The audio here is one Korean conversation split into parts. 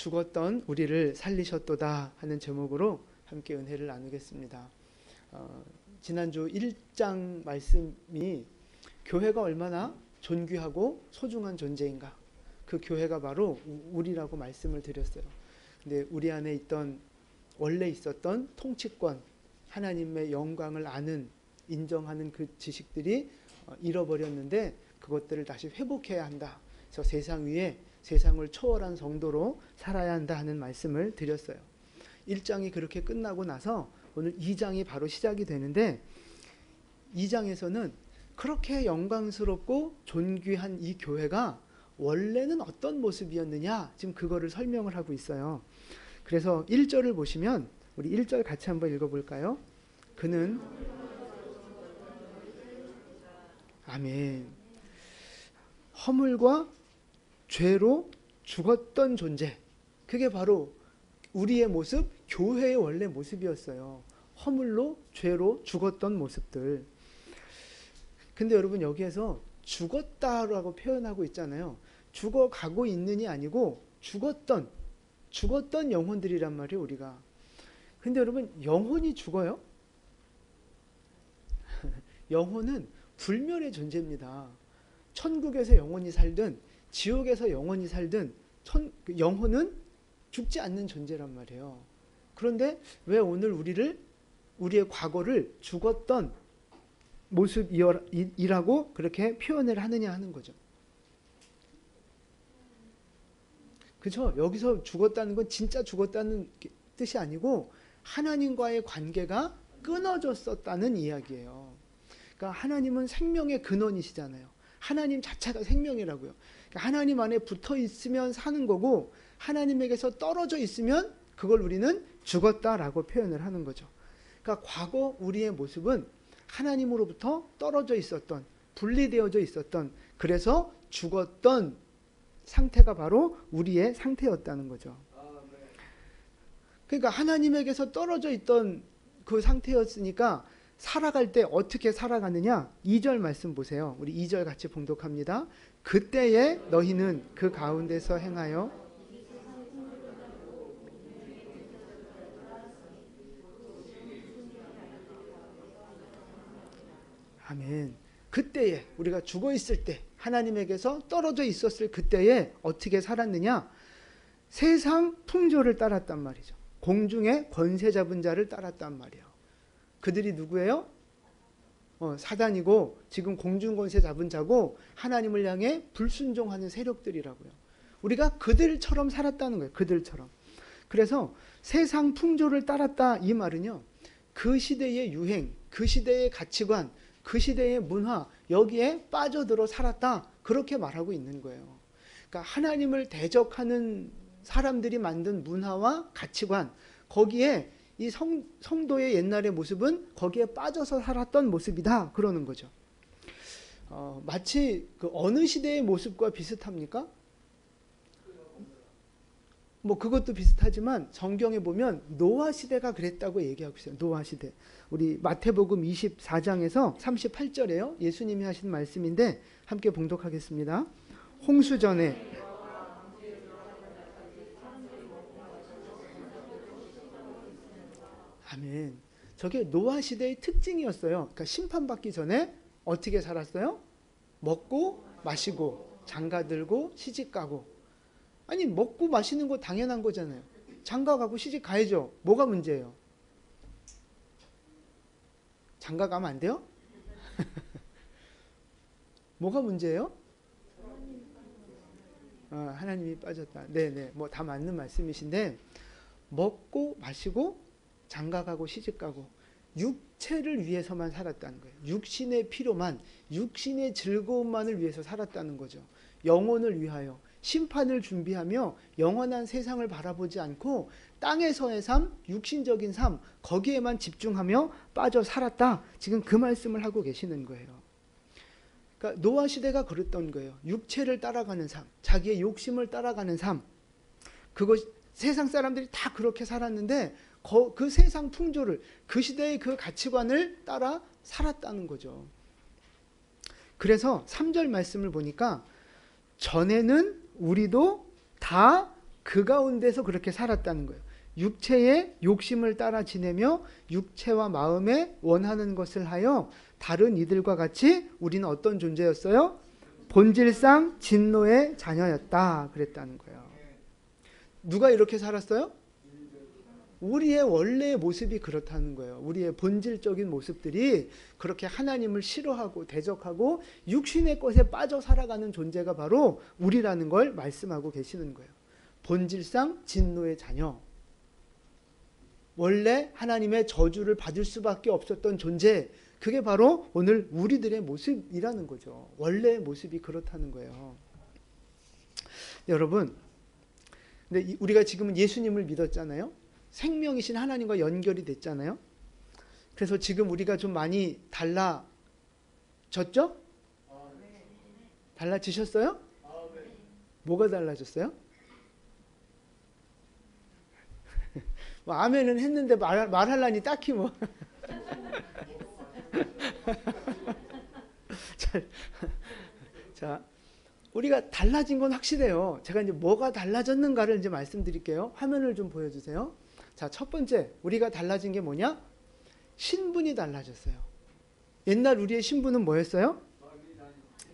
죽었던 우리를 살리셨도다 하는 제목으로 함께 은혜를 나누겠습니다. 지난주 1장 말씀이 교회가 얼마나 존귀하고 소중한 존재인가, 그 교회가 바로 우리라고 말씀을 드렸어요. 근데 우리 안에 원래 있었던 통치권, 하나님의 영광을 아는, 인정하는 그 지식들이 잃어버렸는데 그것들을 다시 회복해야 한다. 그래서 세상 위에 세상을 초월한 성도로 살아야 한다 하는 말씀을 드렸어요. 1장이 그렇게 끝나고 나서 오늘 2장이 바로 시작이 되는데, 2장에서는 그렇게 영광스럽고 존귀한 이 교회가 원래는 어떤 모습이었느냐, 지금 그거를 설명을 하고 있어요. 그래서 1절을 보시면 우리 1절 같이 한번 읽어볼까요? 그는 아멘. 허물과 죄로 죽었던 존재, 그게 바로 우리의 모습, 교회의 원래 모습이었어요. 허물로 죄로 죽었던 모습들. 근데 여러분, 여기에서 죽었다라고 표현하고 있잖아요. 죽어가고 있는이 아니고 죽었던 영혼들이란 말이에요, 우리가. 근데 여러분, 영혼이 죽어요? 영혼은 불멸의 존재입니다. 천국에서 영혼이 살든 지옥에서 영혼이 살든 영혼은 죽지 않는 존재란 말이에요. 그런데 왜 오늘 우리의 과거를 죽었던 모습이라고 그렇게 표현을 하느냐 하는 거죠. 그렇죠? 여기서 죽었다는 건 진짜 죽었다는 뜻이 아니고 하나님과의 관계가 끊어졌었다는 이야기예요. 그러니까 하나님은 생명의 근원이시잖아요. 하나님 자체가 생명이라고요. 그러니까 하나님 안에 붙어 있으면 사는 거고, 하나님에게서 떨어져 있으면 그걸 우리는 죽었다라고 표현을 하는 거죠. 그러니까 과거 우리의 모습은 하나님으로부터 떨어져 있었던, 분리되어져 있었던, 그래서 죽었던 상태가 바로 우리의 상태였다는 거죠. 그러니까 하나님에게서 떨어져 있던 그 상태였으니까 살아갈 때 어떻게 살아가느냐? 2절 말씀 보세요. 우리 2절 같이 봉독합니다. 그때에 너희는 그 가운데서 행하여 아멘. 그때에 우리가 죽어 있을 때, 하나님에게서 떨어져 있었을 그때에 어떻게 살았느냐? 세상 풍조를 따랐단 말이죠. 공중의 권세 잡은 자를 따랐단 말이에요. 그들이 누구예요? 사단이고 지금 공중 권세 잡은 자고 하나님을 향해 불순종하는 세력들이라고요. 우리가 그들처럼 살았다는 거예요. 그들처럼. 그래서 세상 풍조를 따랐다, 이 말은요, 그 시대의 유행, 그 시대의 가치관, 그 시대의 문화, 여기에 빠져들어 살았다, 그렇게 말하고 있는 거예요. 그러니까 하나님을 대적하는 사람들이 만든 문화와 가치관, 거기에 이 성도의 옛날의 모습은 거기에 빠져서 살았던 모습이다, 그러는 거죠. 마치 그 어느 시대의 모습과 비슷합니까? 뭐 그것도 비슷하지만 성경에 보면 노아 시대가 그랬다고 얘기하고 있어요. 노아 시대. 우리 마태복음 24장에서 38절에요. 예수님이 하신 말씀인데 함께 봉독하겠습니다. 홍수전에 아멘. 저게 노아 시대의 특징이었어요. 그러니까 심판받기 전에 어떻게 살았어요? 먹고 마시고 장가들고 시집가고. 아니, 먹고 마시는 거 당연한 거잖아요. 장가가고 시집 가야죠. 뭐가 문제예요? 장가가면 안 돼요? 뭐가 문제예요? 하나님이 빠졌다. 네네, 뭐 다 맞는 말씀이신데, 먹고 마시고 장가가고 시집가고 육체를 위해서만 살았다는 거예요. 육신의 필요만, 육신의 즐거움만을 위해서 살았다는 거죠. 영혼을 위하여 심판을 준비하며 영원한 세상을 바라보지 않고 땅에서의 삶, 육신적인 삶, 거기에만 집중하며 빠져 살았다, 지금 그 말씀을 하고 계시는 거예요. 그러니까 노아 시대가 그랬던 거예요. 육체를 따라가는 삶, 자기의 욕심을 따라가는 삶, 그것 세상 사람들이 다 그렇게 살았는데 그 세상 풍조를, 그 시대의 그 가치관을 따라 살았다는 거죠. 그래서 3절 말씀을 보니까 전에는 우리도 다 그 가운데서 그렇게 살았다는 거예요. 육체의 욕심을 따라 지내며 육체와 마음에 원하는 것을 하여 다른 이들과 같이 우리는 어떤 존재였어요? 본질상 진노의 자녀였다 그랬다는 거예요. 누가 이렇게 살았어요? 우리의 원래의 모습이 그렇다는 거예요. 우리의 본질적인 모습들이 그렇게 하나님을 싫어하고 대적하고 육신의 것에 빠져 살아가는 존재가 바로 우리라는 걸 말씀하고 계시는 거예요. 본질상 진노의 자녀. 원래 하나님의 저주를 받을 수밖에 없었던 존재, 그게 바로 오늘 우리들의 모습이라는 거죠. 원래의 모습이 그렇다는 거예요. 여러분, 근데 우리가 지금은 예수님을 믿었잖아요. 생명이신 하나님과 연결이 됐잖아요. 그래서 지금 우리가 좀 많이 달라졌죠? 달라지셨어요? 뭐가 달라졌어요? 뭐 아멘은 했는데 말하려니 딱히 뭐 자, 우리가 달라진 건 확실해요. 제가 이제 뭐가 달라졌는가를 이제 말씀드릴게요. 화면을 좀 보여주세요. 자, 첫 번째 우리가 달라진 게 뭐냐? 신분이 달라졌어요. 옛날 우리의 신분은 뭐였어요?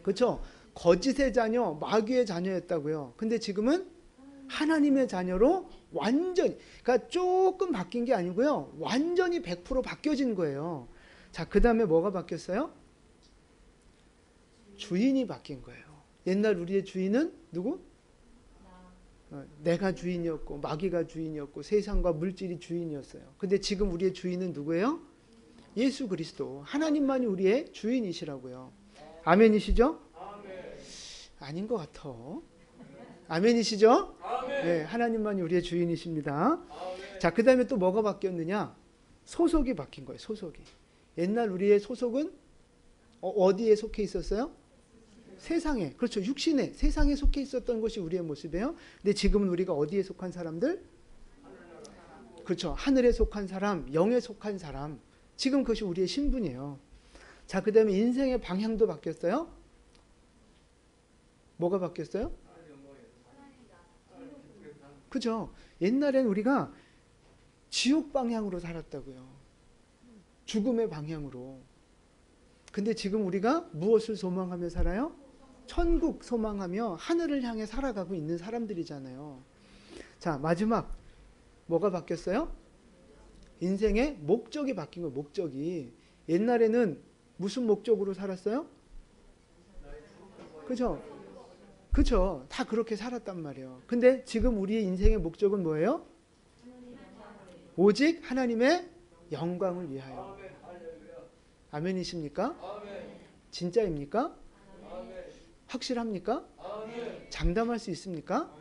그렇죠? 거짓의 자녀, 마귀의 자녀였다고요. 근데 지금은 하나님의 자녀로 완전히, 그러니까 조금 바뀐 게 아니고요. 완전히 100% 바뀌어진 거예요. 자, 그 다음에 뭐가 바뀌었어요? 주인이 바뀐 거예요. 옛날 우리의 주인은 누구? 내가 주인이었고 마귀가 주인이었고 세상과 물질이 주인이었어요. 근데 지금 우리의 주인은 누구예요? 예수 그리스도. 하나님만이 우리의 주인이시라고요. 아멘이시죠? 아닌 것 같아. 아멘이시죠? 네, 하나님만이 우리의 주인이십니다. 자, 그 다음에 또 뭐가 바뀌었느냐? 소속이 바뀐 거예요. 소속이. 옛날 우리의 소속은 어디에 속해 있었어요? 세상에. 그렇죠. 육신에, 세상에 속해 있었던 것이 우리의 모습이에요. 근데 지금은 우리가 어디에 속한 사람들? 그렇죠. 하늘에 속한 사람, 영에 속한 사람. 지금 그것이 우리의 신분이에요. 자, 그 다음에 인생의 방향도 바뀌었어요. 뭐가 바뀌었어요? 그죠? 옛날엔 우리가 지옥 방향으로 살았다고요. 죽음의 방향으로. 근데 지금 우리가 무엇을 소망하며 살아요? 천국 소망하며 하늘을 향해 살아가고 있는 사람들이잖아요. 자, 마지막 뭐가 바뀌었어요? 인생의 목적이 바뀐 거예요. 목적이. 옛날에는 무슨 목적으로 살았어요? 그죠? 그죠? 다 그렇게 살았단 말이에요. 근데 지금 우리의 인생의 목적은 뭐예요? 오직 하나님의 영광을 위하여. 아멘이십니까? 진짜입니까? 확실합니까? 장담할 수 있습니까?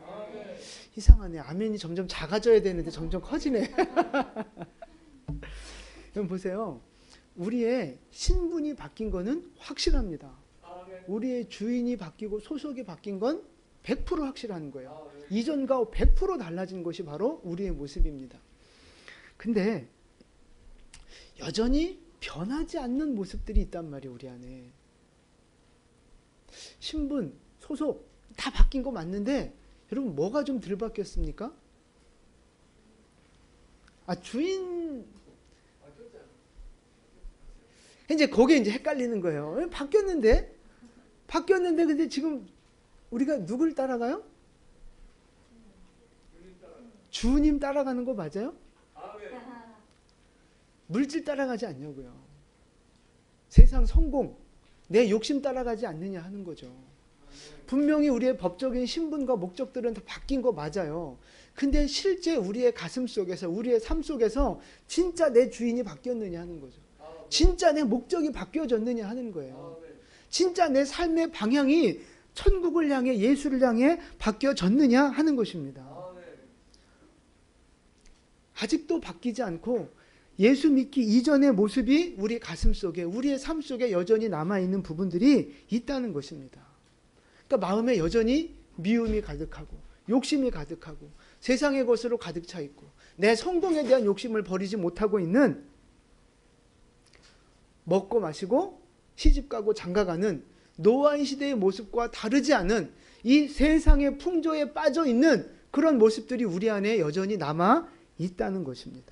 이상하네. 아멘이 점점 작아져야 되는데 점점 커지네. 여러분 보세요. 우리의 신분이 바뀐 거는 확실합니다. 우리의 주인이 바뀌고 소속이 바뀐 건 100% 확실한 거예요. 이전과 100% 달라진 것이 바로 우리의 모습입니다. 근데 여전히 변하지 않는 모습들이 있단 말이에요. 우리 안에. 신분, 소속 다 바뀐 거 맞는데 여러분 뭐가 좀 덜 바뀌었습니까? 주인 이제 거기에 이제 헷갈리는 거예요. 바뀌었는데 근데 지금 우리가 누굴 따라가요? 주님 따라가는 거 맞아요? 물질 따라가지 않냐고요. 세상 성공, 내 욕심 따라가지 않느냐 하는 거죠. 분명히 우리의 법적인 신분과 목적들은 다 바뀐 거 맞아요. 근데 실제 우리의 가슴 속에서, 우리의 삶 속에서 진짜 내 주인이 바뀌었느냐 하는 거죠. 진짜 내 목적이 바뀌어졌느냐 하는 거예요. 진짜 내 삶의 방향이 천국을 향해, 예수를 향해 바뀌어졌느냐 하는 것입니다. 아직도 바뀌지 않고 예수 믿기 이전의 모습이 우리 가슴 속에, 우리의 삶 속에 여전히 남아있는 부분들이 있다는 것입니다. 그러니까 마음에 여전히 미움이 가득하고 욕심이 가득하고 세상의 것으로 가득 차 있고 내 성공에 대한 욕심을 버리지 못하고 있는, 먹고 마시고 시집가고 장가가는 노아의 시대의 모습과 다르지 않은 이 세상의 풍조에 빠져 있는 그런 모습들이 우리 안에 여전히 남아 있다는 것입니다.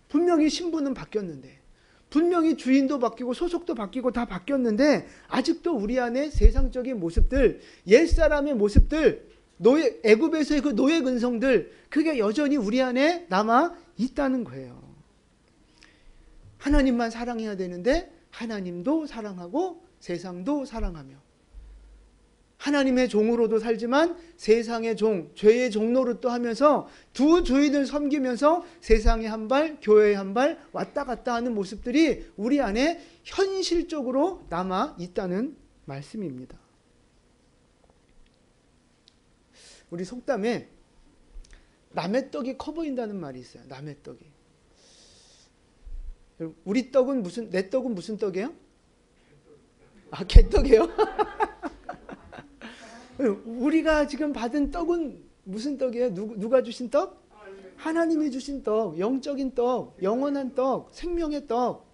분명히 신분은 바뀌었는데, 분명히 주인도 바뀌고 소속도 바뀌고 다 바뀌었는데 아직도 우리 안에 세상적인 모습들, 옛사람의 모습들, 애굽에서의 그 노예 근성들, 그게 여전히 우리 안에 남아 있다는 거예요. 하나님만 사랑해야 되는데 하나님도 사랑하고 세상도 사랑하며, 하나님의 종으로도 살지만 세상의 종, 죄의 종노릇도 하면서 두 주인을 섬기면서 세상에 한 발, 교회에 한 발 왔다 갔다 하는 모습들이 우리 안에 현실적으로 남아 있다는 말씀입니다. 우리 속담에 남의 떡이 커 보인다는 말이 있어요. 남의 떡이. 우리 떡은 내 떡은 무슨 떡이에요? 아, 개떡이에요? 우리가 지금 받은 떡은 무슨 떡이에요? 누가 주신 떡? 하나님이 주신 떡, 영적인 떡, 영원한 떡, 생명의 떡.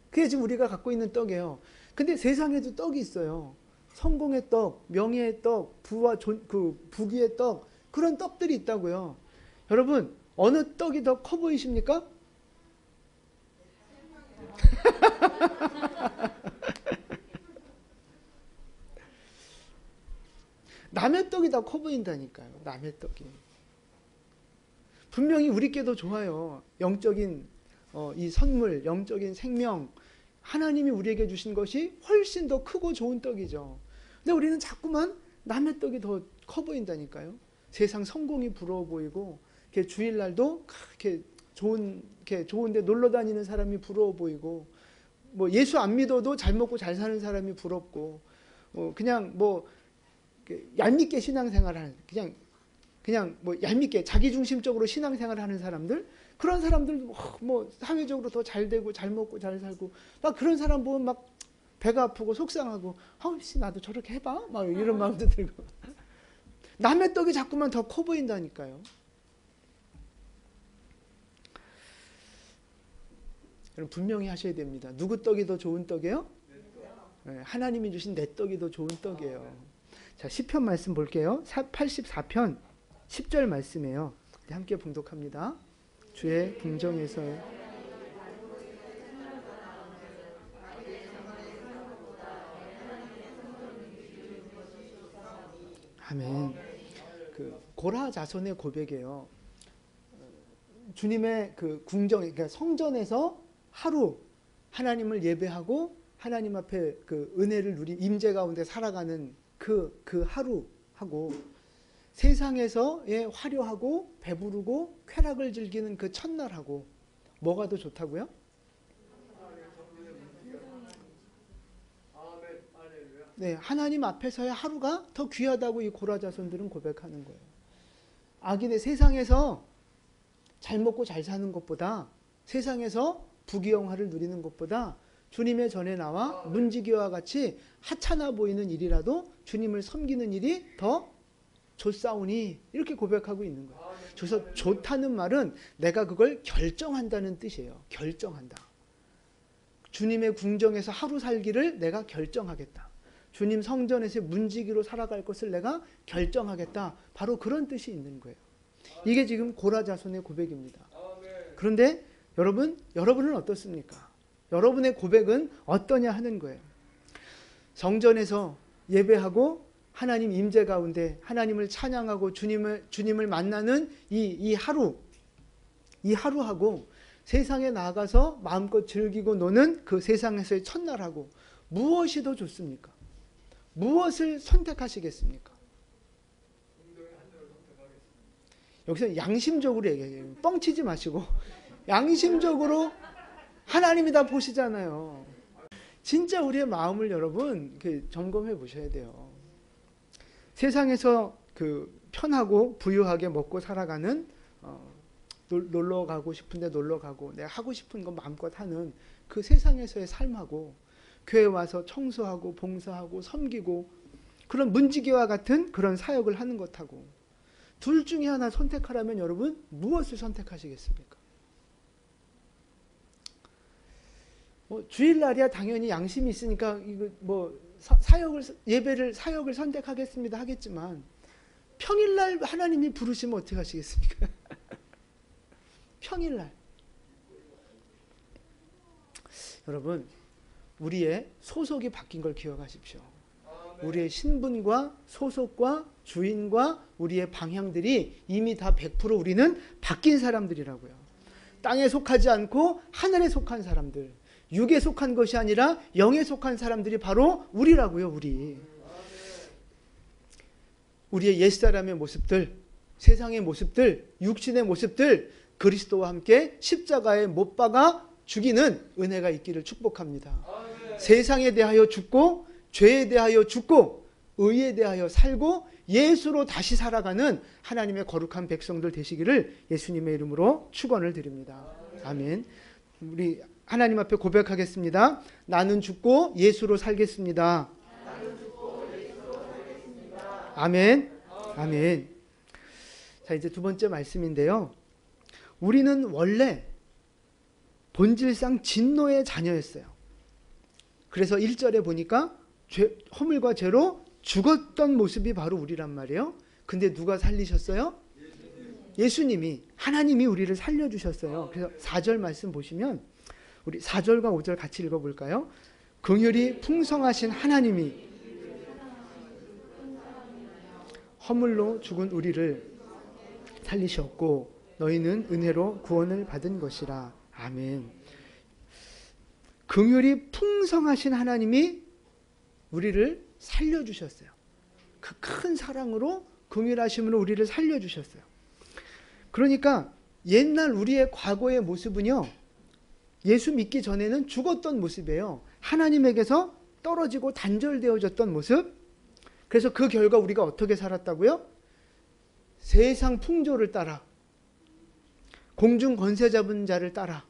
그게 지금 우리가 갖고 있는 떡이에요. 근데 세상에도 떡이 있어요. 성공의 떡, 명예의 떡, 부와 부귀의 떡, 그런 떡들이 있다고요. 여러분, 어느 떡이 더 커 보이십니까? 남의 떡이 더 커 보인다니까요. 남의 떡이. 분명히 우리께 더 좋아요. 영적인 이 선물, 영적인 생명, 하나님이 우리에게 주신 것이 훨씬 더 크고 좋은 떡이죠. 근데 우리는 자꾸만 남의 떡이 더 커 보인다니까요. 세상 성공이 부러워 보이고, 이렇게 주일날도 이렇게 좋은데 놀러 다니는 사람이 부러워 보이고, 뭐 예수 안 믿어도 잘 먹고 잘 사는 사람이 부럽고, 그냥 얄밉게 신앙생활하는, 그냥 뭐 얄밉게 자기중심적으로 신앙생활을 하는 사람들, 그런 사람들 뭐 사회적으로 더 잘 되고 잘 먹고 잘 살고, 막 그런 사람 보면 막 배가 아프고 속상하고, 씨 나도 저렇게 해봐, 막 이런 마음도 들고. 남의 떡이 자꾸만 더 커 보인다니까요. 여러분 분명히 하셔야 됩니다. 누구 떡이 더 좋은 떡이에요? 네, 하나님이 주신 내 떡이 더 좋은 떡이에요. 자, 시편 말씀 볼게요. 84편 10절 말씀이에요. 함께 봉독합니다. 주의 궁정에서 아멘. 그 고라 자손의 고백이에요. 주님의 그 궁정, 그러니까 성전에서 하루 하나님을 예배하고 하나님 앞에 그 은혜를 누리 임재 가운데 살아가는 그 하루하고, 세상에서의 화려하고 배부르고 쾌락을 즐기는 그 첫날하고 뭐가 더 좋다고요? 네, 하나님 앞에서의 하루가 더 귀하다고 이 고라 자손들은 고백하는 거예요. 악인의 세상에서 잘 먹고 잘 사는 것보다, 세상에서 부귀영화를 누리는 것보다 주님의 전에 나와 문지기와 같이 하찮아 보이는 일이라도 주님을 섬기는 일이 더 좋사오니, 이렇게 고백하고 있는 거예요. 그래서 좋다는 말은 내가 그걸 결정한다는 뜻이에요. 결정한다. 주님의 궁정에서 하루 살기를 내가 결정하겠다. 주님 성전에서 문지기로 살아갈 것을 내가 결정하겠다. 바로 그런 뜻이 있는 거예요. 이게 지금 고라 자손의 고백입니다. 그런데 여러분은 어떻습니까? 여러분의 고백은 어떠냐 하는 거예요. 성전에서 예배하고 하나님 임재 가운데 하나님을 찬양하고 주님을 만나는 이 하루하고, 세상에 나가서 마음껏 즐기고 노는 그 세상에서의 첫날하고 무엇이 더 좋습니까? 무엇을 선택하시겠습니까? 여기서 양심적으로 얘기해요. 뻥치지 마시고 양심적으로, 하나님이 다 보시잖아요. 진짜 우리의 마음을 여러분 점검해 보셔야 돼요. 세상에서 그 편하고 부유하게 먹고 살아가는, 놀러 가고 싶은데 놀러 가고 내가 하고 싶은 거 마음껏 하는 그 세상에서의 삶하고, 교회 와서 청소하고 봉사하고 섬기고 그런 문지기와 같은 그런 사역을 하는 것하고, 둘 중에 하나 선택하라면 여러분 무엇을 선택하시겠습니까? 주일날이야 당연히 양심이 있으니까 이거 사역을 선택하겠습니다 하겠지만, 평일날 하나님이 부르시면 어떻게 하시겠습니까? 평일날. 여러분, 우리의 소속이 바뀐 걸 기억하십시오. 우리의 신분과 소속과 주인과 우리의 방향들이 이미 다 100% 우리는 바뀐 사람들이라고요. 땅에 속하지 않고 하늘에 속한 사람들, 육에 속한 것이 아니라 영에 속한 사람들이 바로 우리라고요. 우리의 옛사람의 모습들, 세상의 모습들, 육신의 모습들, 그리스도와 함께 십자가에 못 박아 죽이는 은혜가 있기를 축복합니다. 세상에 대하여 죽고 죄에 대하여 죽고 의에 대하여 살고 예수로 다시 살아가는 하나님의 거룩한 백성들 되시기를 예수님의 이름으로 축원을 드립니다. 아멘. 우리 하나님 앞에 고백하겠습니다. 나는 죽고 예수로 살겠습니다. 아멘. 아멘. 자, 이제 두 번째 말씀인데요. 우리는 원래 본질상 진노의 자녀였어요. 그래서 1절에 보니까 허물과 죄로 죽었던 모습이 바로 우리란 말이에요. 근데 누가 살리셨어요? 예수님이, 하나님이 우리를 살려주셨어요. 그래서 4절 말씀 보시면 우리 4절과 5절 같이 읽어볼까요? 긍휼이 풍성하신 하나님이 허물로 죽은 우리를 살리셨고 너희는 은혜로 구원을 받은 것이라. 아멘. 긍휼이 풍성하신 하나님이 우리를 살려주셨어요. 그 큰 사랑으로 긍휼하심으로 우리를 살려주셨어요. 그러니까 옛날 우리의 과거의 모습은요, 예수 믿기 전에는 죽었던 모습이에요. 하나님에게서 떨어지고 단절되어졌던 모습. 그래서 그 결과 우리가 어떻게 살았다고요? 세상 풍조를 따라, 공중 권세 잡은 자를 따라,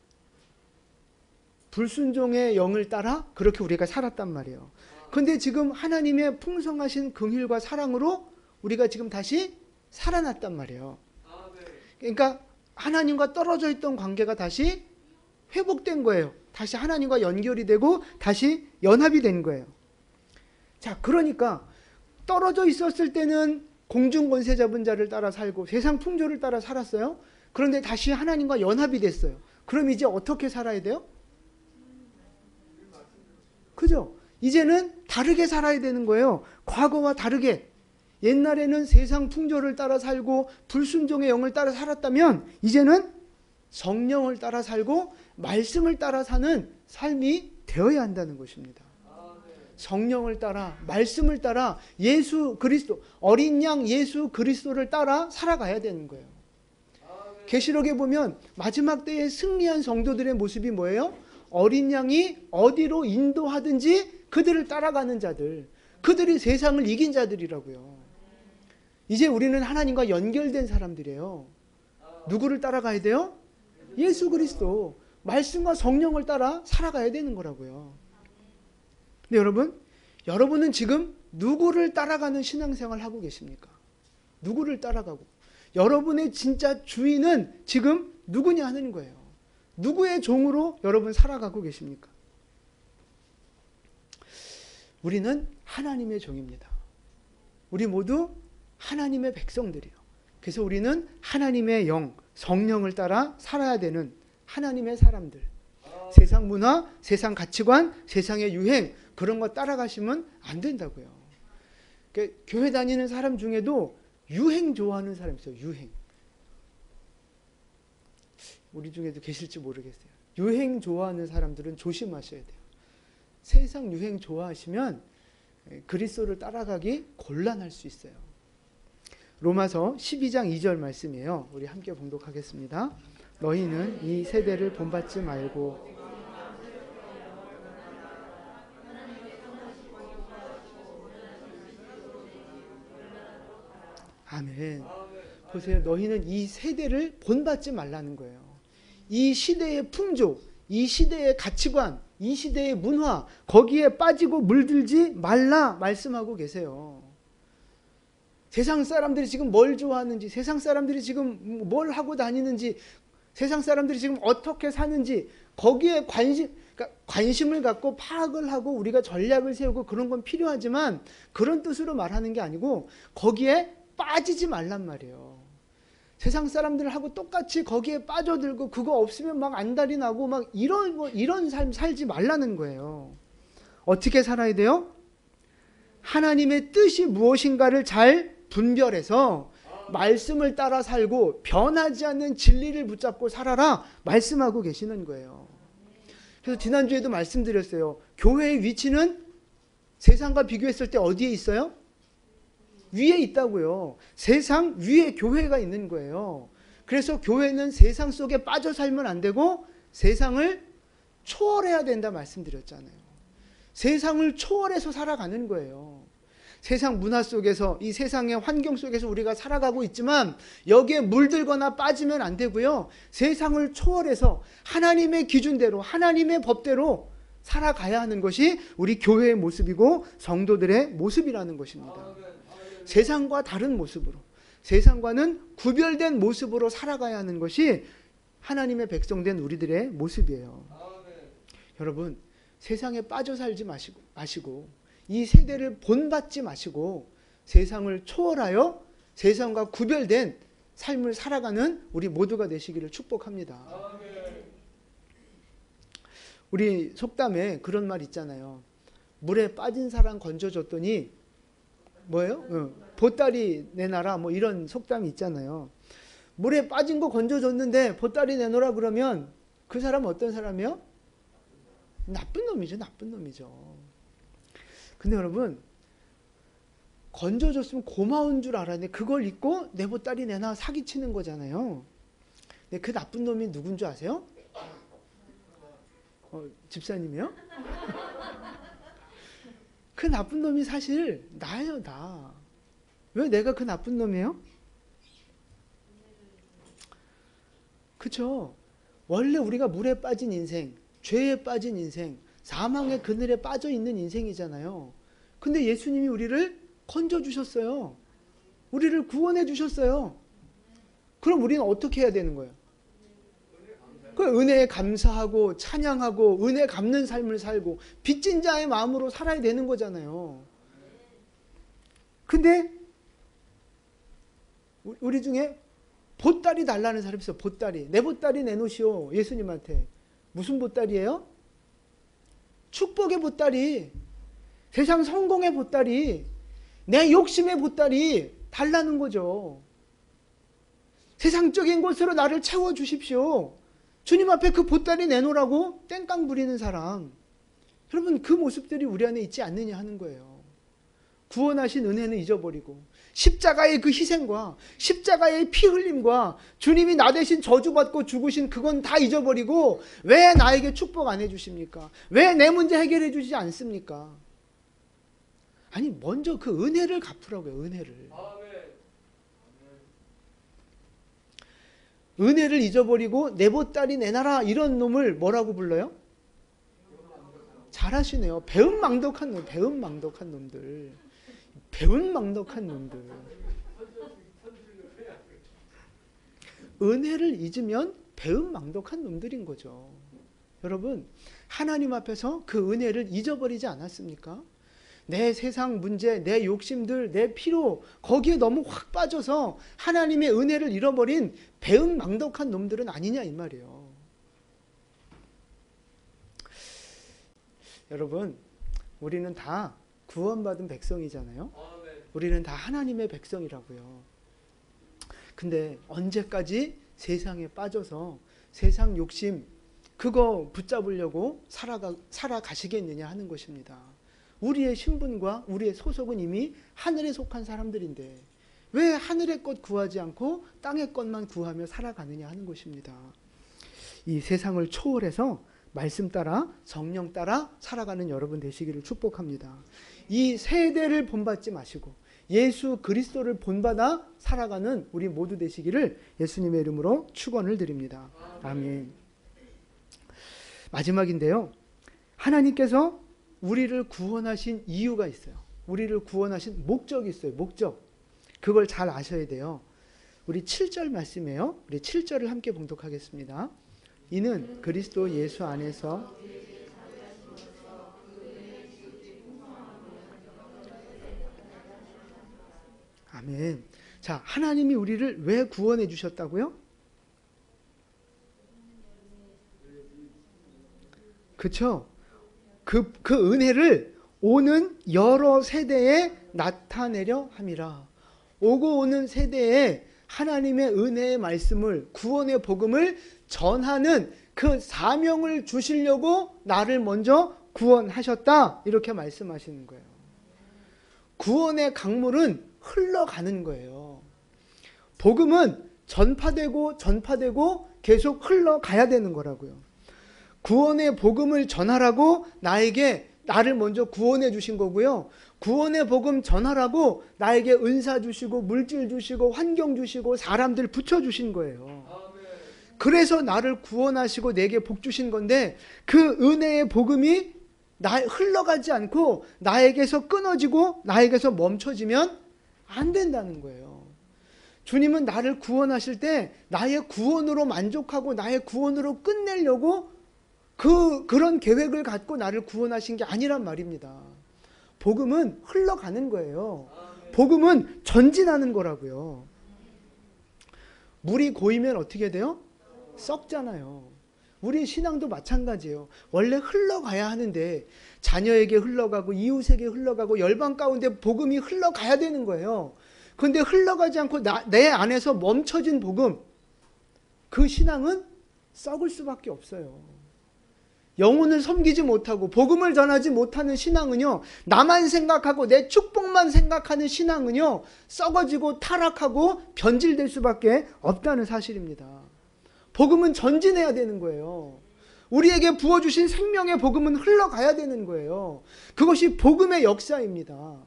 불순종의 영을 따라 그렇게 우리가 살았단 말이에요. 그런데 지금 하나님의 풍성하신 긍휼과 사랑으로 우리가 지금 다시 살아났단 말이에요. 그러니까 하나님과 떨어져 있던 관계가 다시 회복된 거예요. 다시 하나님과 연결이 되고 다시 연합이 된 거예요. 자, 그러니까 떨어져 있었을 때는 공중 권세 잡은 자를 따라 살고 세상 풍조를 따라 살았어요. 그런데 다시 하나님과 연합이 됐어요. 그럼 이제 어떻게 살아야 돼요? 그죠? 이제는 다르게 살아야 되는 거예요. 과거와 다르게. 옛날에는 세상 풍조를 따라 살고 불순종의 영을 따라 살았다면 이제는 성령을 따라 살고 말씀을 따라 사는 삶이 되어야 한다는 것입니다. 성령을 따라, 말씀을 따라 예수 그리스도, 어린 양 예수 그리스도를 따라 살아가야 되는 거예요. 계시록에 보면 마지막 때에 승리한 성도들의 모습이 뭐예요? 어린 양이 어디로 인도하든지 그들을 따라가는 자들, 그들이 세상을 이긴 자들이라고요. 이제 우리는 하나님과 연결된 사람들이에요. 누구를 따라가야 돼요? 예수 그리스도, 말씀과 성령을 따라 살아가야 되는 거라고요. 근데 여러분은 지금 누구를 따라가는 신앙생활을 하고 계십니까? 누구를 따라가고, 여러분의 진짜 주인은 지금 누구냐 하는 거예요. 누구의 종으로 여러분 살아가고 계십니까? 우리는 하나님의 종입니다. 우리 모두 하나님의 백성들이에요. 그래서 우리는 하나님의 영, 성령을 따라 살아야 되는 하나님의 사람들. 세상 문화, 세상 가치관, 세상의 유행, 그런 거 따라가시면 안 된다고요. 그러니까 교회 다니는 사람 중에도 유행 좋아하는 사람 있어요. 유행. 우리 중에도 계실지 모르겠어요. 유행 좋아하는 사람들은 조심하셔야 돼요. 세상 유행 좋아하시면 그리스도를 따라가기 곤란할 수 있어요. 로마서 12장 2절 말씀이에요. 우리 함께 봉독하겠습니다. 너희는 이 세대를 본받지 말고 아멘. 보세요. 너희는 이 세대를 본받지 말라는 거예요. 이 시대의 풍조, 이 시대의 가치관, 이 시대의 문화, 거기에 빠지고 물들지 말라 말씀하고 계세요. 세상 사람들이 지금 뭘 좋아하는지, 세상 사람들이 지금 뭘 하고 다니는지, 세상 사람들이 지금 어떻게 사는지 거기에 관심을 갖고 파악을 하고 우리가 전략을 세우고 그런 건 필요하지만 그런 뜻으로 말하는 게 아니고 거기에 빠지지 말란 말이에요. 세상 사람들하고 똑같이 거기에 빠져들고 그거 없으면 막 안달이 나고 막 이런 삶 살지 말라는 거예요. 어떻게 살아야 돼요? 하나님의 뜻이 무엇인가를 잘 분별해서 말씀을 따라 살고 변하지 않는 진리를 붙잡고 살아라 말씀하고 계시는 거예요. 그래서 지난주에도 말씀드렸어요. 교회의 위치는 세상과 비교했을 때 어디에 있어요? 위에 있다고요. 세상 위에 교회가 있는 거예요. 그래서 교회는 세상 속에 빠져 살면 안 되고 세상을 초월해야 된다 말씀드렸잖아요. 세상을 초월해서 살아가는 거예요. 세상 문화 속에서 이 세상의 환경 속에서 우리가 살아가고 있지만 여기에 물들거나 빠지면 안 되고요. 세상을 초월해서 하나님의 기준대로 하나님의 법대로 살아가야 하는 것이 우리 교회의 모습이고 성도들의 모습이라는 것입니다. 세상과 다른 모습으로 세상과는 구별된 모습으로 살아가야 하는 것이 하나님의 백성된 우리들의 모습이에요. 여러분 세상에 빠져 살지 마시고 이 세대를 본받지 마시고 세상을 초월하여 세상과 구별된 삶을 살아가는 우리 모두가 되시기를 축복합니다. 우리 속담에 그런 말 있잖아요. 물에 빠진 사람 건져줬더니 뭐예요? 보따리 내놔라 뭐 이런 속담이 있잖아요. 물에 빠진 거 건져줬는데 보따리 내놓으라 그러면 그 사람은 어떤 사람이에요? 나쁜 놈이죠. 나쁜 놈이죠. 근데 여러분 건져줬으면 고마운 줄 알아야 돼. 그걸 잊고 내 보따리 내놔 사기치는 거잖아요. 근데 그 나쁜 놈이 누군 줄 아세요? 집사님이요? 그 나쁜 놈이 사실 나예요. 나. 왜 내가 그 나쁜 놈이에요? 그쵸? 원래 우리가 물에 빠진 인생, 죄에 빠진 인생, 사망의 그늘에 빠져 있는 인생이잖아요. 근데 예수님이 우리를 건져주셨어요. 우리를 구원해 주셨어요. 그럼 우리는 어떻게 해야 되는 거예요? 그 은혜에 감사하고 찬양하고 은혜 갚는 삶을 살고 빚진 자의 마음으로 살아야 되는 거잖아요. 근데 우리 중에 보따리 달라는 사람이 있어요. 보따리. 내 보따리 내놓으시오. 예수님한테. 무슨 보따리예요? 축복의 보따리. 세상 성공의 보따리. 내 욕심의 보따리 달라는 거죠. 세상적인 것으로 나를 채워주십시오. 주님 앞에 그 보따리 내놓으라고 땡깡 부리는 사람. 여러분 그 모습들이 우리 안에 있지 않느냐 하는 거예요. 구원하신 은혜는 잊어버리고 십자가의 그 희생과 십자가의 피 흘림과 주님이 나 대신 저주받고 죽으신 그건 다 잊어버리고 왜 나에게 축복 안 해주십니까? 왜 내 문제 해결해 주지 않습니까? 아니 먼저 그 은혜를 갚으라고요. 은혜를. 은혜를 잊어버리고 내 보따리 내놔라 이런 놈을 뭐라고 불러요? 잘하시네요. 배은망덕한 놈, 배은망덕한 놈들. 배은망덕한 놈들. 은혜를 잊으면 배은망덕한 놈들인 거죠. 여러분 하나님 앞에서 그 은혜를 잊어버리지 않았습니까? 내 세상 문제, 내 욕심들, 내 피로 거기에 너무 확 빠져서 하나님의 은혜를 잃어버린 배은망덕한 놈들은 아니냐 이 말이에요. 여러분 우리는 다 구원받은 백성이잖아요. 우리는 다 하나님의 백성이라고요. 근데 언제까지 세상에 빠져서 세상 욕심 그거 붙잡으려고 살아가시겠느냐 하는 것입니다. 우리의 신분과 우리의 소속은 이미 하늘에 속한 사람들인데 왜 하늘의 것 구하지 않고 땅의 것만 구하며 살아가느냐 하는 것입니다. 이 세상을 초월해서 말씀 따라 성령 따라 살아가는 여러분 되시기를 축복합니다. 이 세대를 본받지 마시고 예수 그리스도를 본받아 살아가는 우리 모두 되시기를 예수님의 이름으로 축원을 드립니다. 아멘. 마지막인데요. 하나님께서 우리를 구원하신 이유가 있어요. 우리를 구원하신 목적이 있어요. 목적. 그걸 잘 아셔야 돼요. 우리 7절 말씀이에요. 우리 7절을 함께 봉독하겠습니다. 이는 그리스도 예수 안에서 아멘. 자, 하나님이 우리를 왜 구원해 주셨다고요? 그쵸? 그 은혜를 오는 여러 세대에 나타내려 함이라. 오고 오는 세대에 하나님의 은혜의 말씀을, 구원의 복음을 전하는 그 사명을 주시려고 나를 먼저 구원하셨다. 이렇게 말씀하시는 거예요. 구원의 강물은 흘러가는 거예요. 복음은 전파되고 계속 흘러가야 되는 거라고요. 구원의 복음을 전하라고 나를 먼저 구원해 주신 거고요. 구원의 복음 전하라고 나에게 은사 주시고 물질 주시고 환경 주시고 사람들 붙여주신 거예요. 그래서 나를 구원하시고 내게 복 주신 건데 그 은혜의 복음이 흘러가지 않고 나에게서 끊어지고 나에게서 멈춰지면 안 된다는 거예요. 주님은 나를 구원하실 때 나의 구원으로 만족하고 나의 구원으로 끝내려고 그런 계획을 갖고 나를 구원하신 게 아니란 말입니다. 복음은 흘러가는 거예요. 복음은 전진하는 거라고요. 물이 고이면 어떻게 돼요? 썩잖아요. 우리 신앙도 마찬가지예요. 원래 흘러가야 하는데 자녀에게 흘러가고 이웃에게 흘러가고 열방 가운데 복음이 흘러가야 되는 거예요. 그런데 흘러가지 않고 내 안에서 멈춰진 복음, 그 신앙은 썩을 수밖에 없어요. 영혼을 섬기지 못하고 복음을 전하지 못하는 신앙은요, 나만 생각하고 내 축복만 생각하는 신앙은요, 썩어지고 타락하고 변질될 수밖에 없다는 사실입니다. 복음은 전진해야 되는 거예요. 우리에게 부어주신 생명의 복음은 흘러가야 되는 거예요. 그것이 복음의 역사입니다.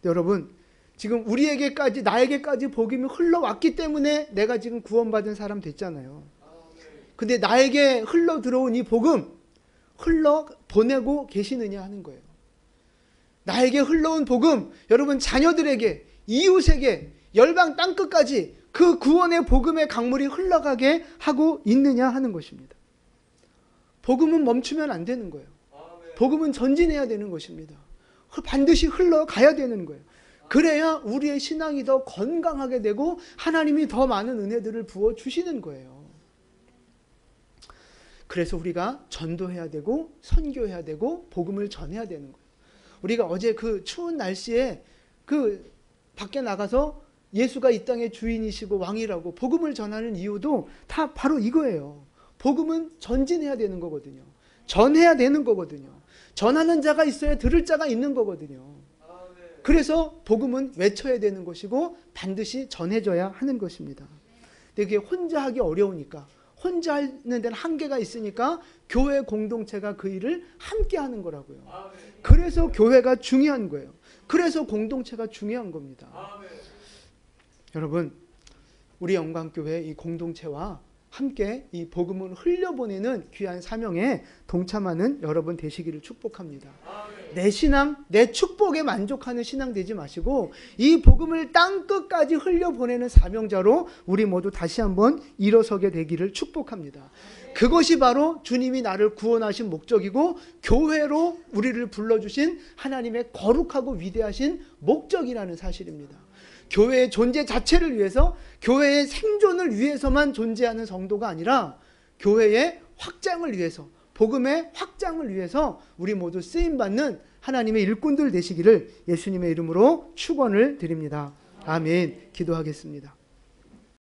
여러분, 지금 우리에게까지, 나에게까지 복음이 흘러왔기 때문에 내가 지금 구원받은 사람 됐잖아요. 근데 나에게 흘러 들어온 이 복음, 흘러 보내고 계시느냐 하는 거예요. 나에게 흘러온 복음, 여러분 자녀들에게, 이웃에게, 열방 땅끝까지 그 구원의 복음의 강물이 흘러가게 하고 있느냐 하는 것입니다. 복음은 멈추면 안 되는 거예요. 복음은 전진해야 되는 것입니다. 반드시 흘러가야 되는 거예요. 그래야 우리의 신앙이 더 건강하게 되고 하나님이 더 많은 은혜들을 부어주시는 거예요. 그래서 우리가 전도해야 되고 선교해야 되고 복음을 전해야 되는 거예요. 우리가 어제 그 추운 날씨에 그 밖에 나가서 예수가 이 땅의 주인이시고 왕이라고 복음을 전하는 이유도 다 바로 이거예요. 복음은 전진해야 되는 거거든요. 전해야 되는 거거든요. 전하는 자가 있어야 들을 자가 있는 거거든요. 그래서 복음은 외쳐야 되는 것이고 반드시 전해져야 하는 것입니다. 근데 그게 혼자 하기 어려우니까, 혼자 하는 데는 한계가 있으니까 교회 공동체가 그 일을 함께 하는 거라고요. 그래서 교회가 중요한 거예요. 그래서 공동체가 중요한 겁니다. 여러분, 우리 영광교회 이 공동체와 함께 이 복음을 흘려보내는 귀한 사명에 동참하는 여러분 되시기를 축복합니다. 내 신앙, 내 축복에 만족하는 신앙 되지 마시고 이 복음을 땅끝까지 흘려보내는 사명자로 우리 모두 다시 한번 일어서게 되기를 축복합니다. 그것이 바로 주님이 나를 구원하신 목적이고 교회로 우리를 불러주신 하나님의 거룩하고 위대하신 목적이라는 사실입니다. 교회의 존재 자체를 위해서, 교회의 생존을 위해서만 존재하는 성도가 아니라 교회의 확장을 위해서, 복음의 확장을 위해서 우리 모두 쓰임받는 하나님의 일꾼들 되시기를 예수님의 이름으로 축원을 드립니다. 아멘. 기도하겠습니다.